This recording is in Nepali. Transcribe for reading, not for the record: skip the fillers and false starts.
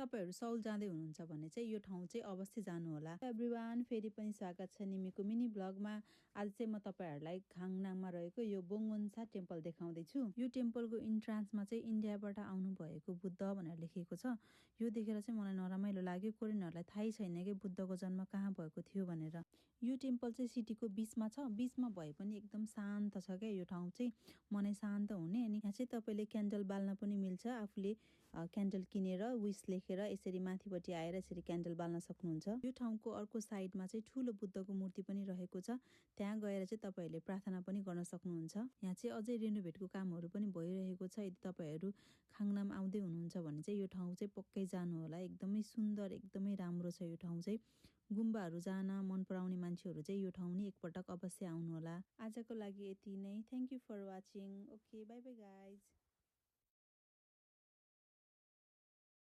तपाईहरु सौल जाँदै हुनुहुन्छ भने चाहिँ यो ठाउँ चाहिँ अवश्य जानु होला। एभ्रीवान, फेरि पनि स्वागत छ निमीको मिनी ब्लगमा। आज चाहिँ म तपाईहरुलाई खाङनाङमा रहेको यो बोङवनसा टेम्पल देखाउँदै छु। यो टेम्पलको इन्ट्रान्समा चाहिँ इन्डियाबाट आउनु भएको बुद्ध भनेर लेखिएको छ। यो देखेर चाहिँ मलाई नरमाइलो लाग्यो। कोरियनहरुलाई थाहै छैन के बुद्धको जन्म कहाँ भएको थियो भनेर। यो टेम्पल चाहिँ सिटीको बीचमा छ। बीचमा भए पनि एकदम शान्त छ के यो ठाउँ चाहिँ, मनै शान्त हुने। अनि यहाँ चाहिँ तपाईले क्यान्डल बाल्न पनि मिल्छ। आफूले क्यान्डल किनेर विश लेखेर यसरी माथिपट्टि आएर यसरी क्यान्डल बाल्न सक्नुहुन्छ। यो ठाउँको अर्को साइडमा चाहिँ ठूलो बुद्धको मूर्ति पनि रहेको छ। त्यहाँ गएर चाहिँ तपाईहरुले प्रार्थना पनि गर्न सक्नुहुन्छ। यहाँ चाहिँ अझै रेनोभेटको कामहरु पनि भइरहेको छ। यदि तपाईहरु खाङनाम आउँदै हुनुहुन्छ भने चाहिँ यो ठाउँ चाहिँ पक्कै जानु होला। एकदमै सुन्दर, एकदमै राम्रो छ यो ठाउँ चाहिँ। गुम्बाहरु जान मन पराउने मान्छेहरु चाहिँ यो ठाउँ नि एकपटक अवश्य आउनु होला। आजको लागि यति नै। Thank you for watching. Okay, bye bye guys.